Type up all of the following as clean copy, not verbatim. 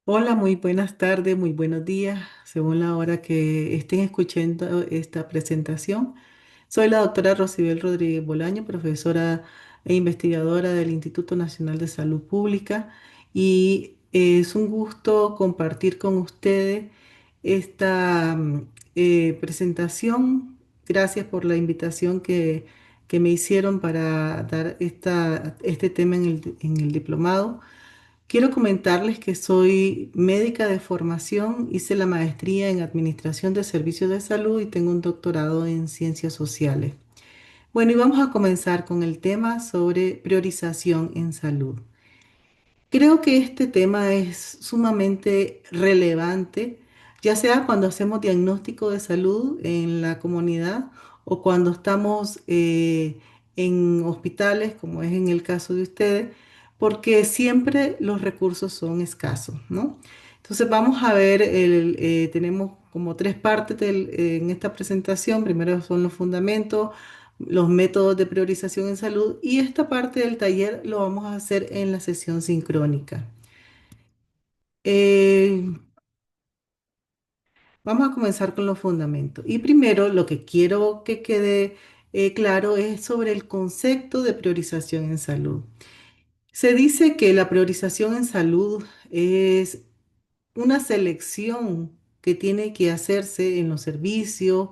Hola, muy buenas tardes, muy buenos días, según la hora que estén escuchando esta presentación. Soy la doctora Rocibel Rodríguez Bolaño, profesora e investigadora del Instituto Nacional de Salud Pública, y es un gusto compartir con ustedes esta presentación. Gracias por la invitación que me hicieron para dar este tema en el diplomado. Quiero comentarles que soy médica de formación, hice la maestría en Administración de Servicios de Salud y tengo un doctorado en Ciencias Sociales. Bueno, y vamos a comenzar con el tema sobre priorización en salud. Creo que este tema es sumamente relevante, ya sea cuando hacemos diagnóstico de salud en la comunidad o cuando estamos en hospitales, como es en el caso de ustedes, porque siempre los recursos son escasos, ¿no? Entonces vamos a ver, tenemos como tres partes en esta presentación. Primero son los fundamentos, los métodos de priorización en salud, y esta parte del taller lo vamos a hacer en la sesión sincrónica. Eh, Vamos a comenzar con los fundamentos. Y primero lo que quiero que quede claro es sobre el concepto de priorización en salud. Se dice que la priorización en salud es una selección que tiene que hacerse en los servicios,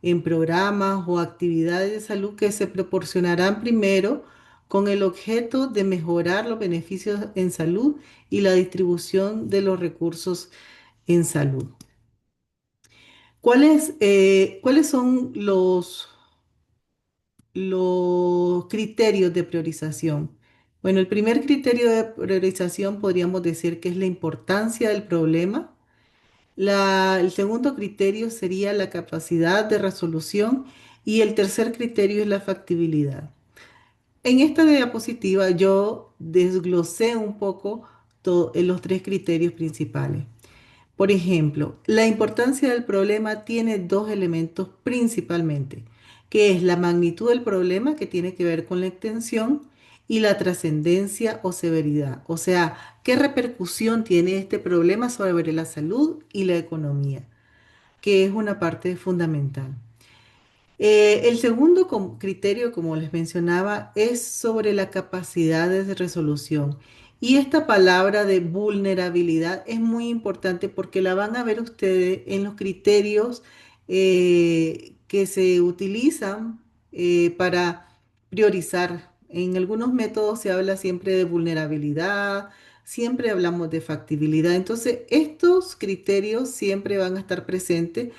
en programas o actividades de salud que se proporcionarán primero con el objeto de mejorar los beneficios en salud y la distribución de los recursos en salud. ¿Cuáles son los criterios de priorización? Bueno, el primer criterio de priorización podríamos decir que es la importancia del problema. El segundo criterio sería la capacidad de resolución y el tercer criterio es la factibilidad. En esta diapositiva yo desglosé un poco los tres criterios principales. Por ejemplo, la importancia del problema tiene dos elementos principalmente, que es la magnitud del problema, que tiene que ver con la extensión, y la trascendencia o severidad. O sea, qué repercusión tiene este problema sobre la salud y la economía, que es una parte fundamental. El segundo criterio, como les mencionaba, es sobre la capacidad de resolución. Y esta palabra de vulnerabilidad es muy importante porque la van a ver ustedes en los criterios que se utilizan para priorizar. En algunos métodos se habla siempre de vulnerabilidad, siempre hablamos de factibilidad. Entonces, estos criterios siempre van a estar presentes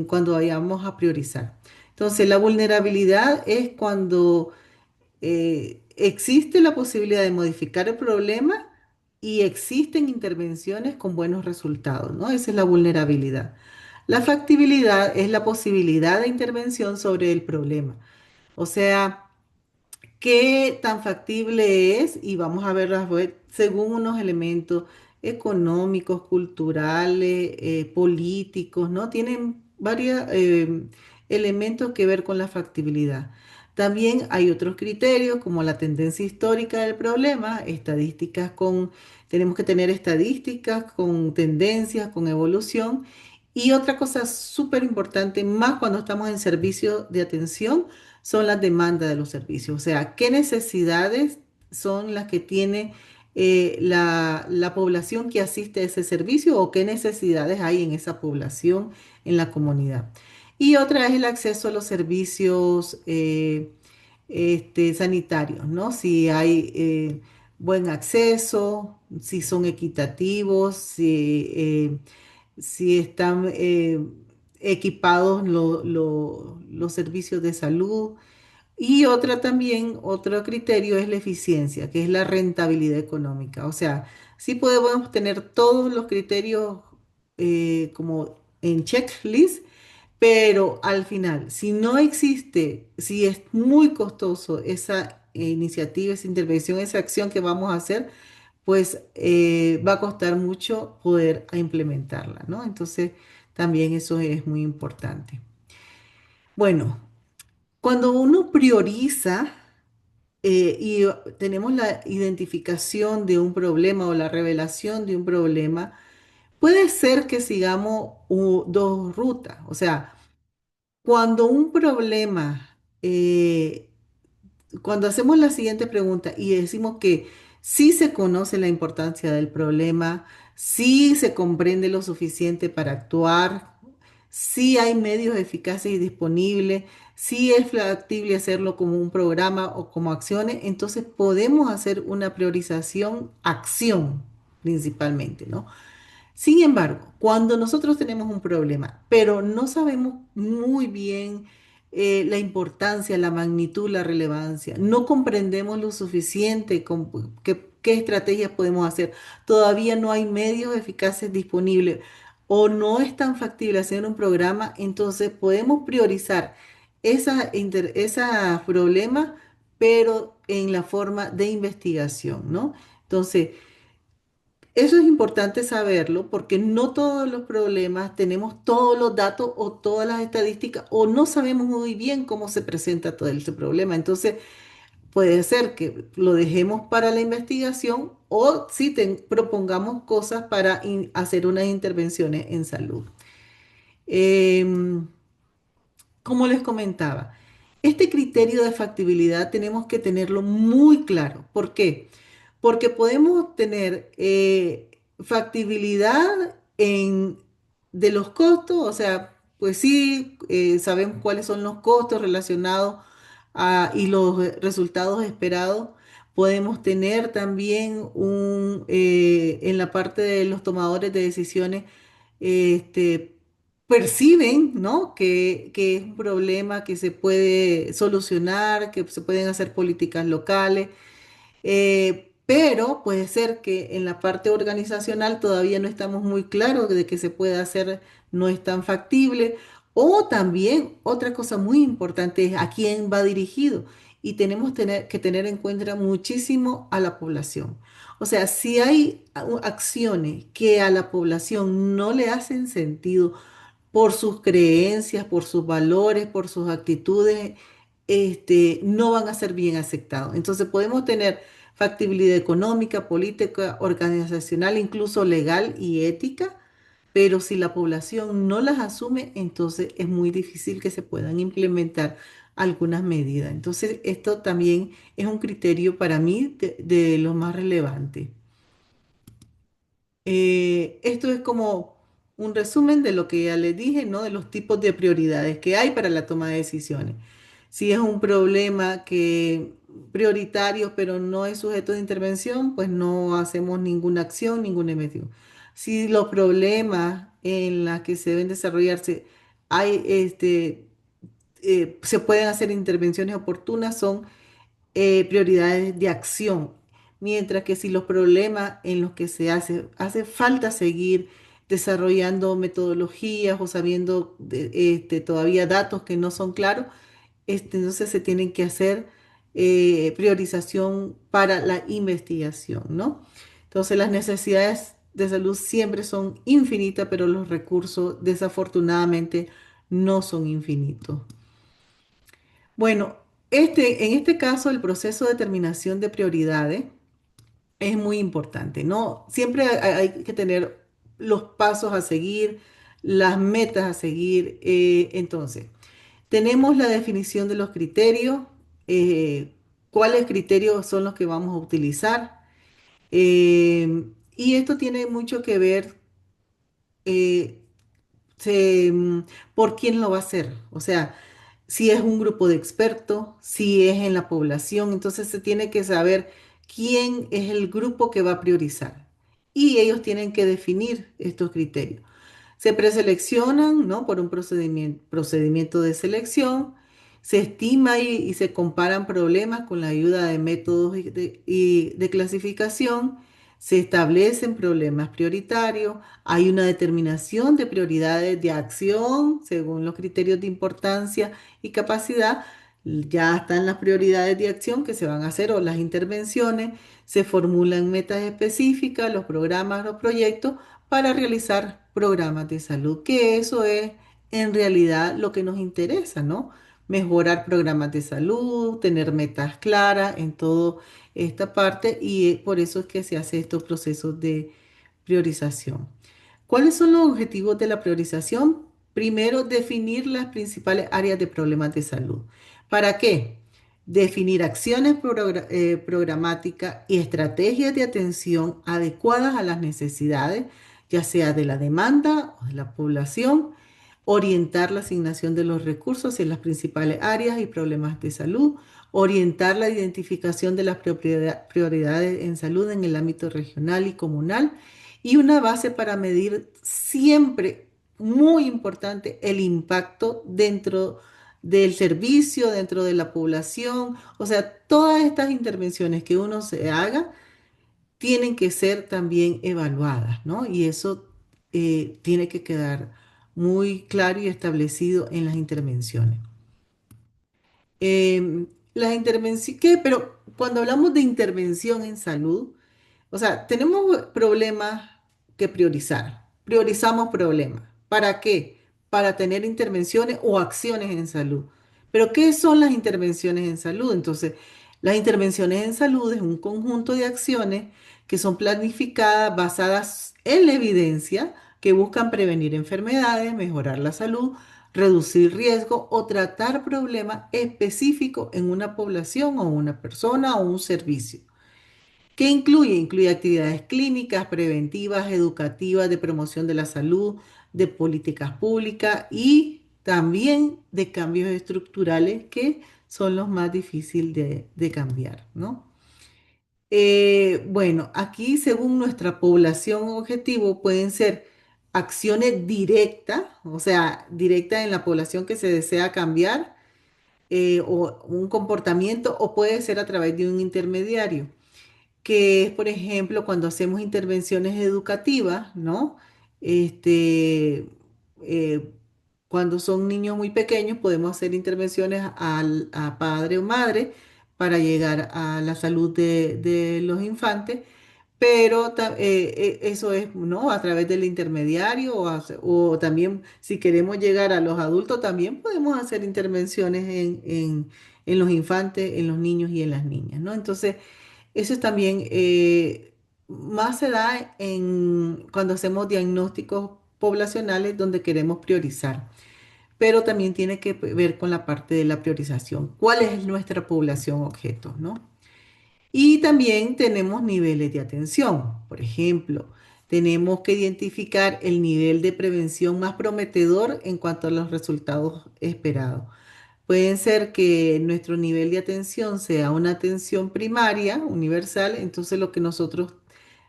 cuando vayamos a priorizar. Entonces, la vulnerabilidad es cuando existe la posibilidad de modificar el problema y existen intervenciones con buenos resultados, ¿no? Esa es la vulnerabilidad. La factibilidad es la posibilidad de intervención sobre el problema. O sea, qué tan factible es, y vamos a verlas según unos elementos económicos, culturales, políticos, ¿no? Tienen varios elementos que ver con la factibilidad. También hay otros criterios como la tendencia histórica del problema, tenemos que tener estadísticas con tendencias, con evolución. Y otra cosa súper importante, más cuando estamos en servicio de atención, son las demandas de los servicios. O sea, qué necesidades son las que tiene la población que asiste a ese servicio o qué necesidades hay en esa población, en la comunidad. Y otra es el acceso a los servicios sanitarios, ¿no? Si hay buen acceso, si son equitativos, si están equipados los servicios de salud. Y otra también, otro criterio es la eficiencia, que es la rentabilidad económica. O sea, sí podemos tener todos los criterios como en checklist, pero al final, si no existe, si es muy costoso esa iniciativa, esa intervención, esa acción que vamos a hacer, pues va a costar mucho poder implementarla, ¿no? Entonces, también eso es muy importante. Bueno, cuando uno prioriza, y tenemos la identificación de un problema o la revelación de un problema, puede ser que sigamos dos rutas. O sea, cuando un problema, cuando hacemos la siguiente pregunta y decimos que sí se conoce la importancia del problema, sí se comprende lo suficiente para actuar, sí hay medios eficaces y disponibles, sí es factible hacerlo como un programa o como acciones, entonces podemos hacer una priorización acción principalmente, ¿no? Sin embargo, cuando nosotros tenemos un problema, pero no sabemos muy bien la importancia, la magnitud, la relevancia, no comprendemos lo suficiente qué estrategias podemos hacer, todavía no hay medios eficaces disponibles o no es tan factible hacer un programa, entonces podemos priorizar esos problemas, pero en la forma de investigación, ¿no? Entonces, eso es importante saberlo porque no todos los problemas tenemos todos los datos o todas las estadísticas o no sabemos muy bien cómo se presenta todo ese problema. Entonces, puede ser que lo dejemos para la investigación o si propongamos cosas para hacer unas intervenciones en salud. Em, Como les comentaba, este criterio de factibilidad tenemos que tenerlo muy claro. ¿Por qué? Porque podemos tener factibilidad de los costos, o sea, pues sí, sabemos cuáles son los costos relacionados y los resultados esperados. Podemos tener también en la parte de los tomadores de decisiones, este, perciben, ¿no? Que es un problema que se puede solucionar, que se pueden hacer políticas locales, pero puede ser que en la parte organizacional todavía no estamos muy claros de que se puede hacer, no es tan factible. O también otra cosa muy importante es a quién va dirigido y tenemos que tener en cuenta muchísimo a la población. O sea, si hay acciones que a la población no le hacen sentido, por sus creencias, por sus valores, por sus actitudes, no van a ser bien aceptados. Entonces podemos tener factibilidad económica, política, organizacional, incluso legal y ética, pero si la población no las asume, entonces es muy difícil que se puedan implementar algunas medidas. Entonces esto también es un criterio para mí de lo más relevante. Esto es como un resumen de lo que ya les dije, ¿no? De los tipos de prioridades que hay para la toma de decisiones. Si es un problema que prioritario, pero no es sujeto de intervención, pues no hacemos ninguna acción, ninguna investigación. Si los problemas en los que se deben desarrollarse hay, se pueden hacer intervenciones oportunas, son prioridades de acción, mientras que si los problemas en los que hace falta seguir desarrollando metodologías o sabiendo todavía datos que no son claros, entonces se tienen que hacer priorización para la investigación, ¿no? Entonces las necesidades de salud siempre son infinitas, pero los recursos desafortunadamente no son infinitos. Bueno, en este caso, el proceso de determinación de prioridades es muy importante, ¿no? Siempre hay que tener los pasos a seguir, las metas a seguir. Entonces, tenemos la definición de los criterios, eh, cuáles criterios son los que vamos a utilizar. Y esto tiene mucho que ver eh, se, mm, por quién lo va a hacer. O sea, si es un grupo de expertos, si es en la población, entonces se tiene que saber quién es el grupo que va a priorizar. Y ellos tienen que definir estos criterios. Se preseleccionan, ¿no? Por un procedimiento de selección. Se estima y se comparan problemas con la ayuda de métodos y de clasificación. Se establecen problemas prioritarios. Hay una determinación de prioridades de acción según los criterios de importancia y capacidad. Ya están las prioridades de acción que se van a hacer o las intervenciones. Se formulan metas específicas, los programas, los proyectos para realizar programas de salud, que eso es en realidad lo que nos interesa, ¿no? mejorar programas de salud, tener metas claras en toda esta parte y por eso es que se hace estos procesos de priorización. ¿Cuáles son los objetivos de la priorización? Primero, definir las principales áreas de problemas de salud. ¿Para qué? Definir acciones programáticas y estrategias de atención adecuadas a las necesidades, ya sea de la demanda o de la población, orientar la asignación de los recursos en las principales áreas y problemas de salud, orientar la identificación de las prioridades en salud en el ámbito regional y comunal y una base para medir siempre, muy importante, el impacto dentro del servicio, dentro de la población. O sea, todas estas intervenciones que uno se haga tienen que ser también evaluadas, ¿no? Y eso tiene que quedar muy claro y establecido en las intervenciones. Las intervenciones, ¿qué? Pero cuando hablamos de intervención en salud, o sea, tenemos problemas que priorizar. Priorizamos problemas. ¿Para qué? Para tener intervenciones o acciones en salud. Pero ¿qué son las intervenciones en salud? Entonces, las intervenciones en salud es un conjunto de acciones que son planificadas basadas en la evidencia, que buscan prevenir enfermedades, mejorar la salud, reducir riesgo o tratar problemas específicos en una población o una persona o un servicio. ¿Qué incluye? Incluye actividades clínicas, preventivas, educativas, de promoción de la salud, de políticas públicas y también de cambios estructurales que son los más difíciles de cambiar, ¿no? Bueno, aquí según nuestra población objetivo pueden ser acciones directas, o sea, directas en la población que se desea cambiar, o un comportamiento, o puede ser a través de un intermediario que es, por ejemplo, cuando hacemos intervenciones educativas, ¿no? Este, eh, cuando son niños muy pequeños, podemos hacer intervenciones a padre o madre para llegar a la salud de los infantes, pero eso es, ¿no? A través del intermediario o también si queremos llegar a los adultos, también podemos hacer intervenciones en los infantes, en los niños y en las niñas, ¿no? Entonces, eso es también, más se da cuando hacemos diagnósticos poblacionales donde queremos priorizar, pero también tiene que ver con la parte de la priorización. ¿Cuál es nuestra población objeto, no? Y también tenemos niveles de atención. Por ejemplo, tenemos que identificar el nivel de prevención más prometedor en cuanto a los resultados esperados. Pueden ser que nuestro nivel de atención sea una atención primaria, universal, entonces lo que nosotros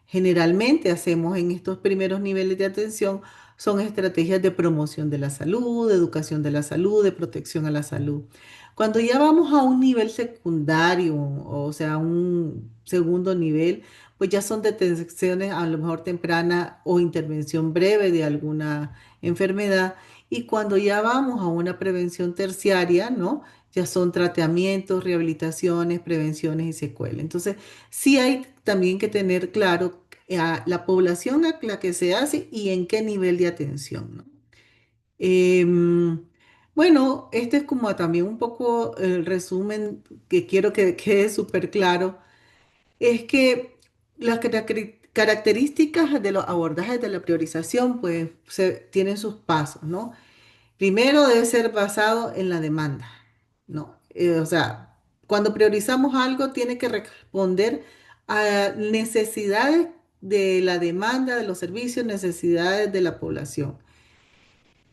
generalmente hacemos en estos primeros niveles de atención son estrategias de promoción de la salud, de educación de la salud, de protección a la salud. Cuando ya vamos a un nivel secundario, o sea, un segundo nivel, pues ya son detecciones a lo mejor temprana o intervención breve de alguna enfermedad. Y cuando ya vamos a una prevención terciaria, ¿no? Ya son tratamientos, rehabilitaciones, prevenciones y secuelas. Entonces, sí hay también que tener claro a la población a la que se hace y en qué nivel de atención, ¿no? Em, bueno, este es como también un poco el resumen que quiero que quede súper claro. Es que las características de los abordajes de la priorización, pues, tienen sus pasos, ¿no? Primero debe ser basado en la demanda, ¿no? O sea, cuando priorizamos algo, tiene que responder a necesidades de la demanda de los servicios, necesidades de la población.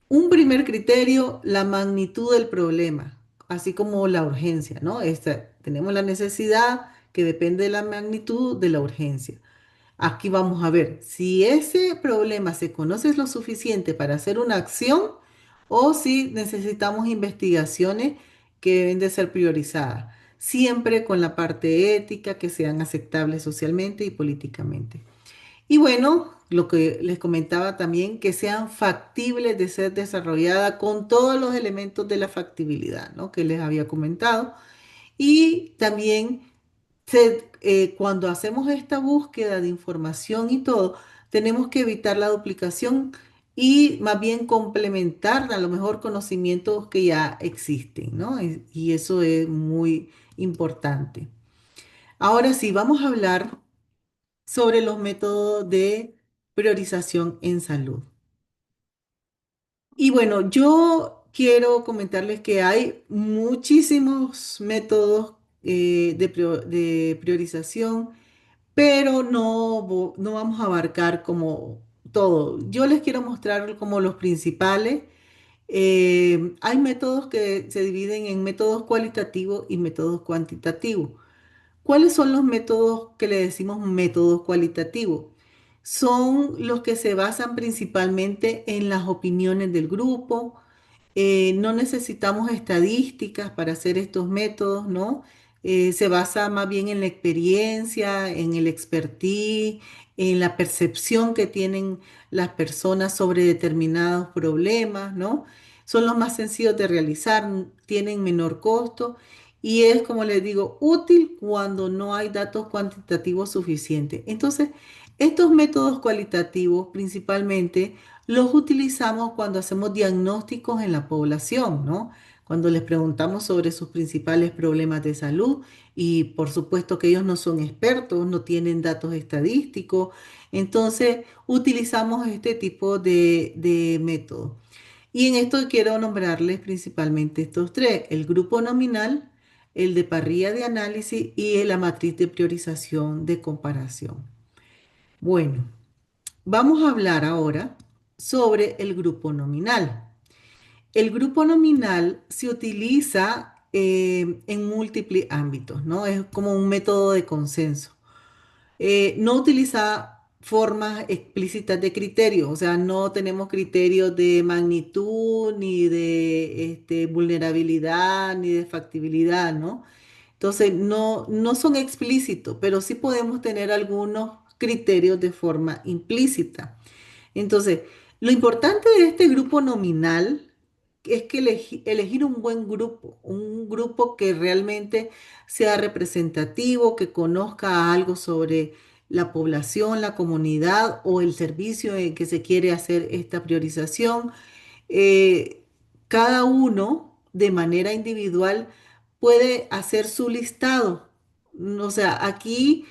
Un primer criterio, la magnitud del problema, así como la urgencia, ¿no? Tenemos la necesidad que depende de la magnitud de la urgencia. Aquí vamos a ver si ese problema se conoce lo suficiente para hacer una acción o si necesitamos investigaciones que deben de ser priorizadas, siempre con la parte ética que sean aceptables socialmente y políticamente. Y bueno, lo que les comentaba también, que sean factibles de ser desarrolladas con todos los elementos de la factibilidad, ¿no? Que les había comentado. Y también cuando hacemos esta búsqueda de información y todo, tenemos que evitar la duplicación y más bien complementar a lo mejor conocimientos que ya existen, ¿no? Y eso es muy importante. Ahora sí, vamos a hablar sobre los métodos de priorización en salud. Y bueno, yo quiero comentarles que hay muchísimos métodos de priorización, pero no vamos a abarcar como todo. Yo les quiero mostrar como los principales. Hay métodos que se dividen en métodos cualitativos y métodos cuantitativos. ¿Cuáles son los métodos que le decimos métodos cualitativos? Son los que se basan principalmente en las opiniones del grupo. No necesitamos estadísticas para hacer estos métodos, ¿no? Se basa más bien en la experiencia, en el expertise, en la percepción que tienen las personas sobre determinados problemas, ¿no? Son los más sencillos de realizar, tienen menor costo y es, como les digo, útil cuando no hay datos cuantitativos suficientes. Entonces, estos métodos cualitativos principalmente los utilizamos cuando hacemos diagnósticos en la población, ¿no? Cuando les preguntamos sobre sus principales problemas de salud y por supuesto que ellos no son expertos, no tienen datos estadísticos, entonces utilizamos este tipo de métodos. Y en esto quiero nombrarles principalmente estos tres: el grupo nominal, el de parrilla de análisis y la matriz de priorización de comparación. Bueno, vamos a hablar ahora sobre el grupo nominal. El grupo nominal se utiliza en múltiples ámbitos, ¿no? Es como un método de consenso. No utiliza formas explícitas de criterios, o sea, no tenemos criterios de magnitud, ni de vulnerabilidad, ni de factibilidad, ¿no? Entonces, no son explícitos, pero sí podemos tener algunos criterios de forma implícita. Entonces, lo importante de este grupo nominal es que elegir un grupo que realmente sea representativo, que conozca algo sobre la población, la comunidad o el servicio en que se quiere hacer esta priorización. eh, Cada uno de manera individual puede hacer su listado. O sea, aquí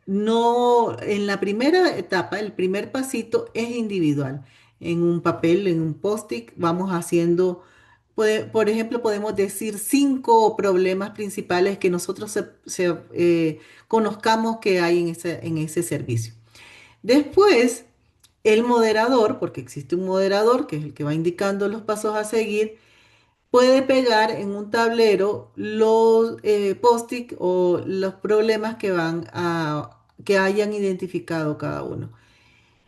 no, en la primera etapa, el primer pasito es individual. En un papel, en un post-it, vamos haciendo, por ejemplo, podemos decir 5 problemas principales que nosotros conozcamos que hay en ese servicio. Después, el moderador, porque existe un moderador que es el que va indicando los pasos a seguir, puede pegar en un tablero los post-it o los problemas que hayan identificado cada uno.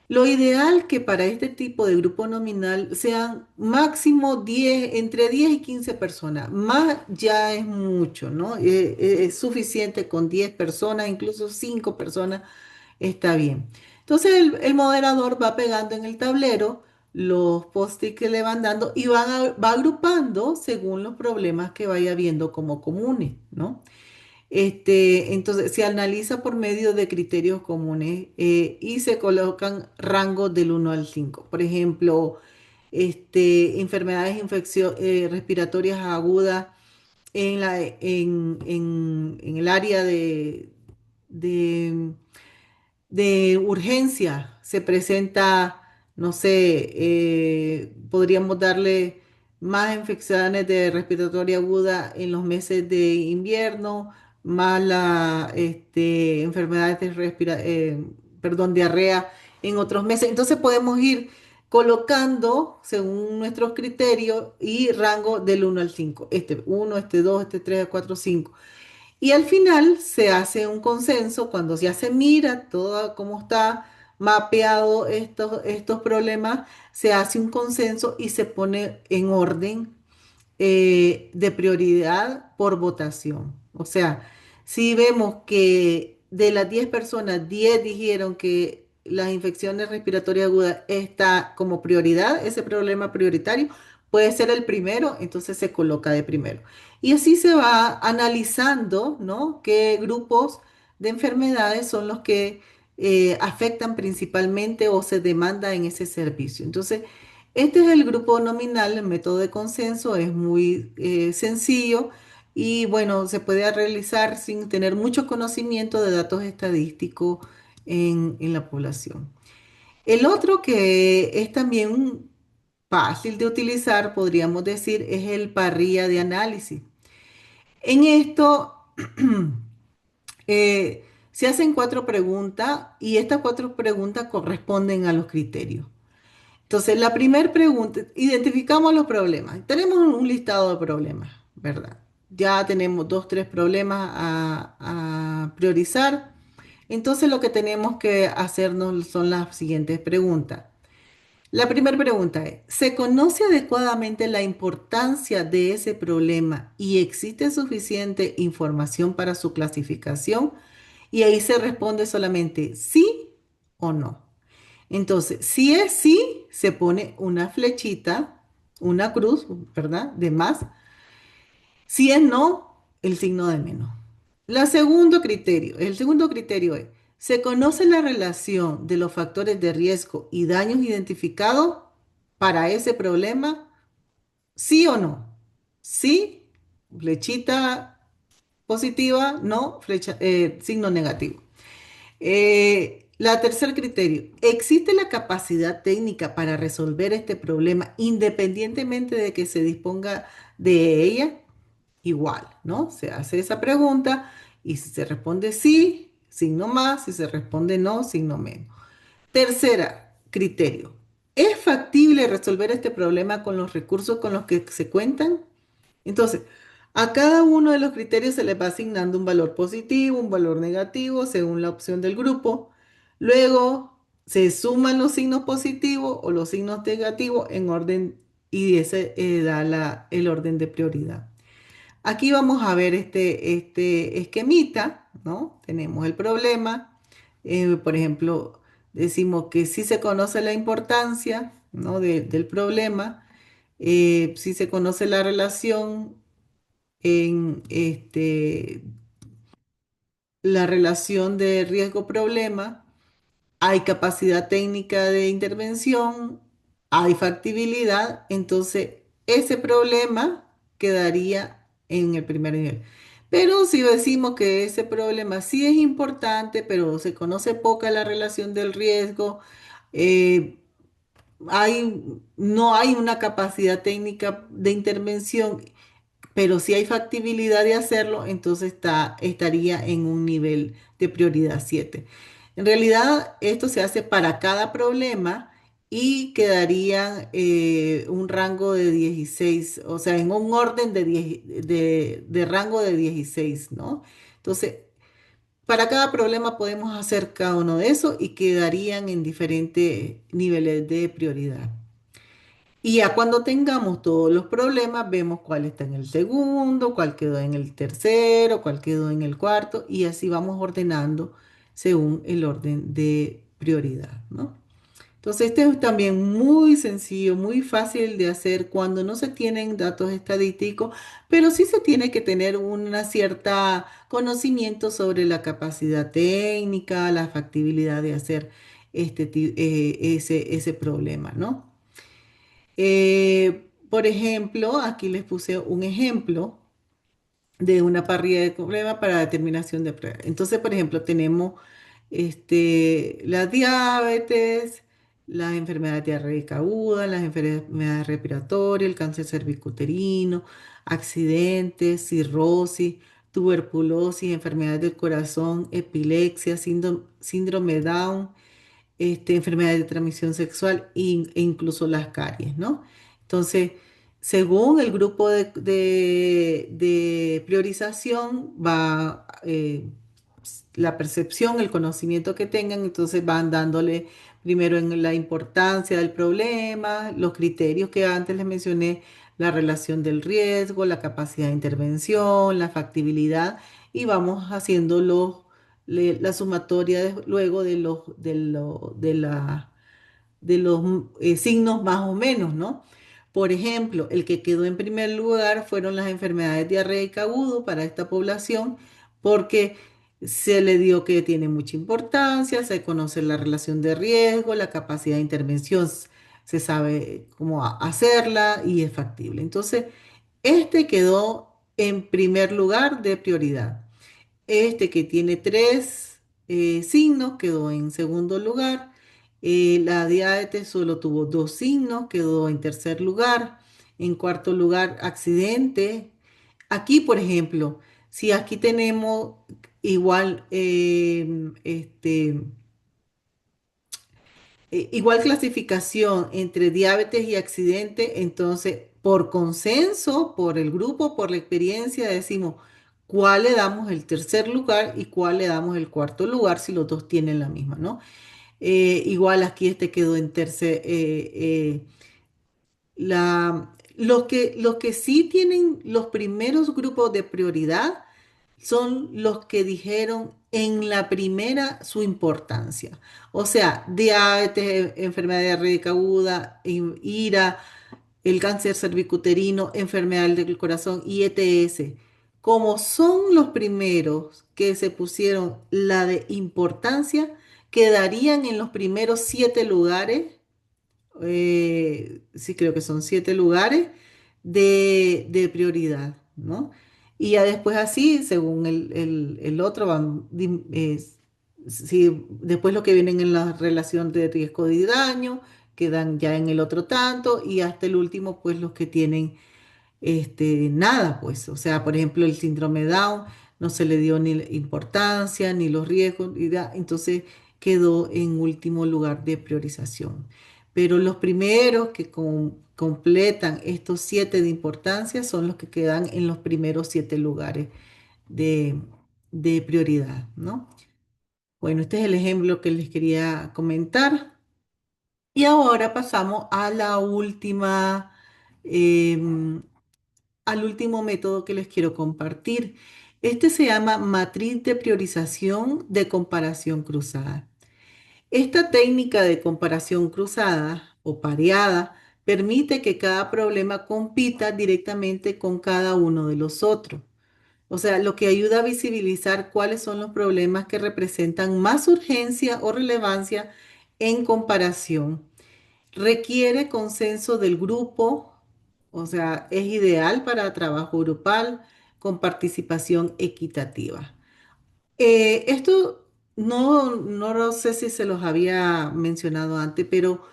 Lo ideal que para este tipo de grupo nominal sean máximo 10, entre 10 y 15 personas. Más ya es mucho, ¿no? Es suficiente con 10 personas, incluso 5 personas está bien. Entonces el moderador va pegando en el tablero los post-it que le van dando y va agrupando según los problemas que vaya viendo como comunes, ¿no? Entonces se analiza por medio de criterios comunes y se colocan rangos del 1 al 5. Por ejemplo, enfermedades respiratorias agudas en el área de de urgencia se presenta, no sé, podríamos darle más infecciones de respiratoria aguda en los meses de invierno, más enfermedades perdón, diarrea en otros meses. Entonces podemos ir colocando según nuestros criterios y rango del 1 al 5. Este 1, este 2, este 3, 4, 5. Y al final se hace un consenso cuando ya se mira todo cómo está mapeado estos problemas, se hace un consenso y se pone en orden de prioridad por votación. O sea, si vemos que de las 10 personas, 10 dijeron que las infecciones respiratorias agudas está como prioridad, ese problema prioritario puede ser el primero, entonces se coloca de primero. Y así se va analizando, ¿no? Qué grupos de enfermedades son los que afectan principalmente o se demanda en ese servicio. Entonces, Este es el grupo nominal, el método de consenso es muy sencillo y bueno, se puede realizar sin tener mucho conocimiento de datos estadísticos en la población. El otro que es también fácil de utilizar, podríamos decir, es el parrilla de análisis. En esto se hacen cuatro preguntas y estas cuatro preguntas corresponden a los criterios. Entonces, la primera pregunta, identificamos los problemas. Tenemos un listado de problemas, ¿verdad? Ya tenemos dos, tres problemas a priorizar. Entonces, lo que tenemos que hacernos son las siguientes preguntas. La primera pregunta es, ¿se conoce adecuadamente la importancia de ese problema y existe suficiente información para su clasificación? Y ahí se responde solamente sí o no. Entonces, si es sí, se pone una flechita, una cruz, ¿verdad? De más. Si es no, el signo de menos. El segundo criterio es, ¿se conoce la relación de los factores de riesgo y daños identificados para ese problema? ¿Sí o no? Sí, flechita positiva, no, signo negativo. La tercer criterio, ¿existe la capacidad técnica para resolver este problema independientemente de que se disponga de ella? Igual, ¿no? Se hace esa pregunta y si se responde sí, signo más, si se responde no, signo menos. Tercera criterio, ¿es factible resolver este problema con los recursos con los que se cuentan? Entonces, a cada uno de los criterios se le va asignando un valor positivo, un valor negativo, según la opción del grupo. Luego se suman los signos positivos o los signos negativos en orden y ese da el orden de prioridad. Aquí vamos a ver este esquemita, ¿no? Tenemos el problema. Por ejemplo, decimos que sí se conoce la importancia, ¿no? del problema. Sí se conoce la relación en la relación de riesgo-problema, hay capacidad técnica de intervención, hay factibilidad, entonces ese problema quedaría en el primer nivel. Pero si decimos que ese problema sí es importante, pero se conoce poca la relación del riesgo, eh, no hay una capacidad técnica de intervención, pero si hay factibilidad de hacerlo, entonces estaría en un nivel de prioridad 7. En realidad, esto se hace para cada problema y quedaría un rango de 16, o sea, en un orden de, 10 de rango de 16, ¿no? Entonces, para cada problema podemos hacer cada uno de esos y quedarían en diferentes niveles de prioridad. Y ya cuando tengamos todos los problemas, vemos cuál está en el segundo, cuál quedó en el tercero, cuál quedó en el cuarto, y así vamos ordenando según el orden de prioridad, ¿no? Entonces, este es también muy sencillo, muy fácil de hacer cuando no se tienen datos estadísticos, pero sí se tiene que tener una cierta conocimiento sobre la capacidad técnica, la factibilidad de hacer ese problema, ¿no? Por ejemplo, aquí les puse un ejemplo de una parrilla de problemas para determinación de pruebas. Entonces, por ejemplo, tenemos la diabetes, las enfermedades diarreicas agudas, las enfermedades respiratorias, el cáncer cervicuterino, accidentes, cirrosis, tuberculosis, enfermedades del corazón, epilepsia, síndrome Down, enfermedades de transmisión sexual e incluso las caries, ¿no? Entonces, según el grupo de priorización, va la percepción, el conocimiento que tengan, entonces van dándole primero en la importancia del problema, los criterios que antes les mencioné, la relación del riesgo, la capacidad de intervención, la factibilidad, y vamos haciendo la sumatoria luego de los signos más o menos, ¿no? Por ejemplo, el que quedó en primer lugar fueron las enfermedades diarreicas agudas para esta población, porque se le dio que tiene mucha importancia, se conoce la relación de riesgo, la capacidad de intervención se sabe cómo hacerla y es factible. Entonces, este quedó en primer lugar de prioridad. Este que tiene tres signos quedó en segundo lugar. La diabetes solo tuvo dos signos, quedó en tercer lugar. En cuarto lugar, accidente. Aquí, por ejemplo, si aquí tenemos igual, igual clasificación entre diabetes y accidente, entonces por consenso, por el grupo, por la experiencia, decimos cuál le damos el tercer lugar y cuál le damos el cuarto lugar si los dos tienen la misma, ¿no? Igual aquí este quedó en tercer, los que sí tienen los primeros grupos de prioridad son los que dijeron en la primera su importancia. O sea, diabetes, enfermedad diarreica aguda, IRA, el cáncer cervicuterino, enfermedad del corazón y ETS. Como son los primeros que se pusieron la de importancia, quedarían en los primeros 7 lugares, sí creo que son 7 lugares de prioridad, ¿no? Y ya después así, según el otro, si después lo que vienen en la relación de riesgo de daño, quedan ya en el otro tanto, y hasta el último, pues los que tienen nada, pues. O sea, por ejemplo, el síndrome Down no se le dio ni la importancia, ni los riesgos, entonces quedó en último lugar de priorización. Pero los primeros que completan estos 7 de importancia son los que quedan en los primeros 7 lugares de, de prioridad, ¿no? Bueno, este es el ejemplo que les quería comentar. Y ahora pasamos a la última, em, al último método que les quiero compartir. Este se llama matriz de priorización de comparación cruzada. Esta técnica de comparación cruzada o pareada permite que cada problema compita directamente con cada uno de los otros. O sea, lo que ayuda a visibilizar cuáles son los problemas que representan más urgencia o relevancia en comparación. Requiere consenso del grupo, o sea, es ideal para trabajo grupal con participación equitativa. Esto no lo sé si se los había mencionado antes, pero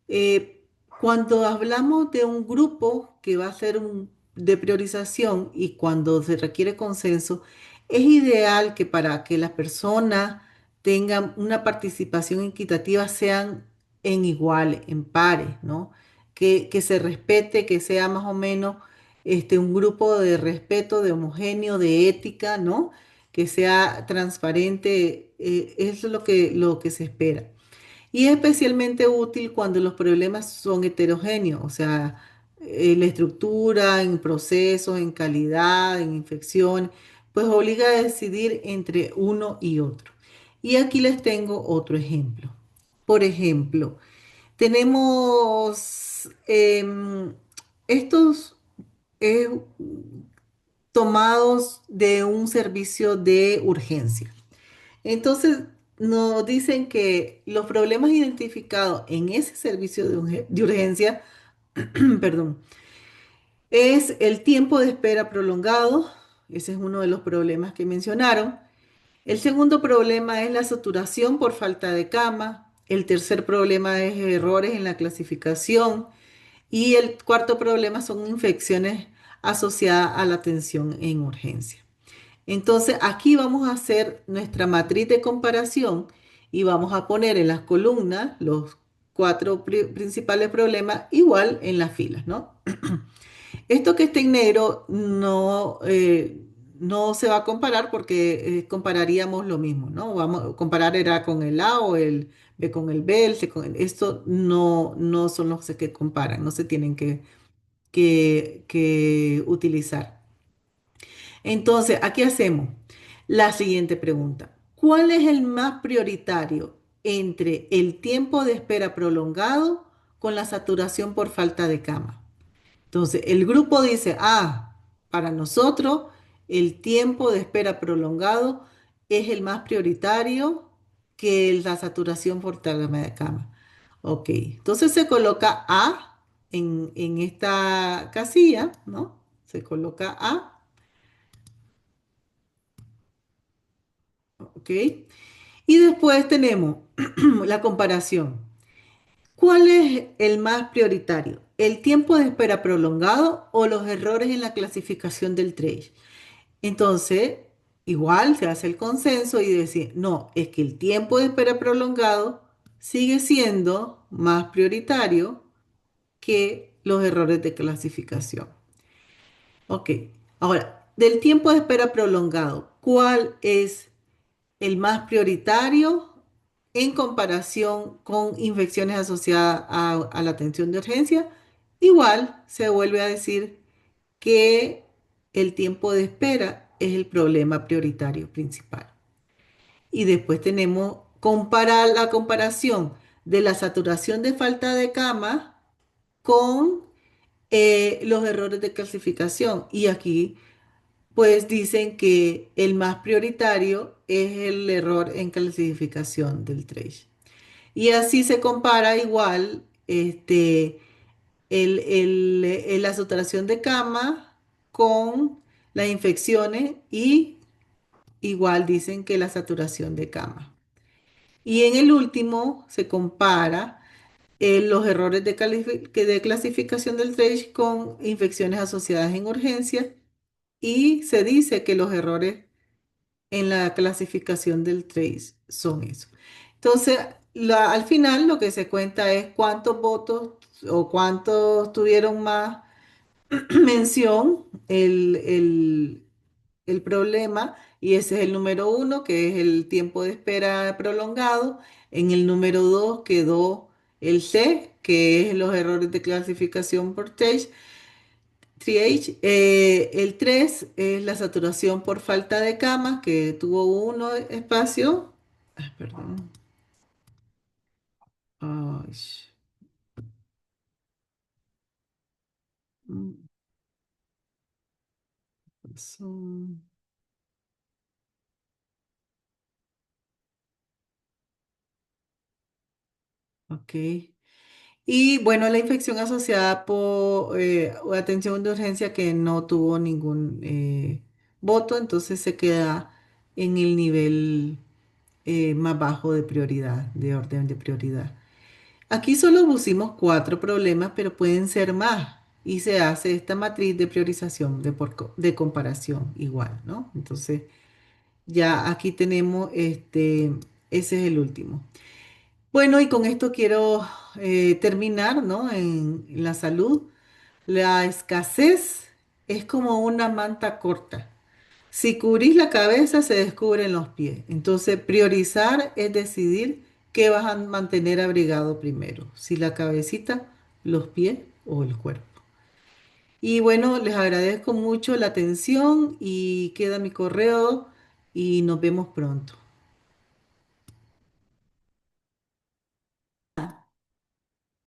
eh, cuando hablamos de un grupo que va a ser de priorización y cuando se requiere consenso, es ideal que para que las personas tengan una participación equitativa sean en iguales, en pares, ¿no? Que se respete, que sea más o menos un grupo de respeto, de homogéneo, de ética, ¿no? Que sea transparente, eso es lo que se espera. Y es especialmente útil cuando los problemas son heterogéneos, o sea, la estructura, en procesos, en calidad, en infección, pues obliga a decidir entre uno y otro. Y aquí les tengo otro ejemplo. Por ejemplo, tenemos estos eh, tomados de un servicio de urgencia. Entonces, nos dicen que los problemas identificados en ese servicio de urgencia, perdón, es el tiempo de espera prolongado. Ese es uno de los problemas que mencionaron. El segundo problema es la saturación por falta de cama. El tercer problema es errores en la clasificación. Y el cuarto problema son infecciones asociadas a la atención en urgencia. Entonces, aquí vamos a hacer nuestra matriz de comparación y vamos a poner en las columnas los cuatro principales problemas igual en las filas, ¿no? Esto que está en negro no se va a comparar porque compararíamos lo mismo, ¿no? Vamos a comparar era con el A o el B con el B, el C con el... Esto no son los que comparan, no se tienen que utilizar. Entonces, aquí hacemos la siguiente pregunta. ¿Cuál es el más prioritario entre el tiempo de espera prolongado con la saturación por falta de cama? Entonces, el grupo dice, para nosotros el tiempo de espera prolongado es el más prioritario que la saturación por falta de cama. Ok, entonces se coloca A en esta casilla, ¿no? Se coloca A, ok. Y después tenemos la comparación. ¿Cuál es el más prioritario? ¿El tiempo de espera prolongado o los errores en la clasificación del trade? Entonces, igual se hace el consenso y decir, no, es que el tiempo de espera prolongado sigue siendo más prioritario que los errores de clasificación. Ok, ahora, del tiempo de espera prolongado, ¿cuál es el más prioritario en comparación con infecciones asociadas a la atención de urgencia? Igual se vuelve a decir que el tiempo de espera es el problema prioritario principal. Y después tenemos comparar la comparación de la saturación de falta de cama con los errores de clasificación. Y aquí pues dicen que el más prioritario es el error en clasificación del trace. Y así se compara igual la saturación de cama con las infecciones y igual dicen que la saturación de cama. Y en el último se compara los errores de clasificación del TRACE con infecciones asociadas en urgencia y se dice que los errores en la clasificación del TRACE son eso. Entonces, al final lo que se cuenta es cuántos votos o cuántos tuvieron más mención el problema y ese es el número uno, que es el tiempo de espera prolongado. En el número dos quedó el C, que es los errores de clasificación por TH. 3H. El 3 es la saturación por falta de camas, que tuvo uno espacio. Ah, perdón. Ay, mm, son- ok. Y bueno, la infección asociada por atención de urgencia que no tuvo ningún voto, entonces se queda en el nivel más bajo de prioridad, de orden de prioridad. Aquí solo pusimos cuatro problemas, pero pueden ser más. Y se hace esta matriz de priorización, de comparación igual, ¿no? Entonces, ya aquí tenemos ese es el último. Bueno, y con esto quiero terminar, ¿no? En la salud. La escasez es como una manta corta. Si cubrís la cabeza, se descubren los pies. Entonces, priorizar es decidir qué vas a mantener abrigado primero, si la cabecita, los pies o el cuerpo. Y bueno, les agradezco mucho la atención y queda mi correo y nos vemos pronto.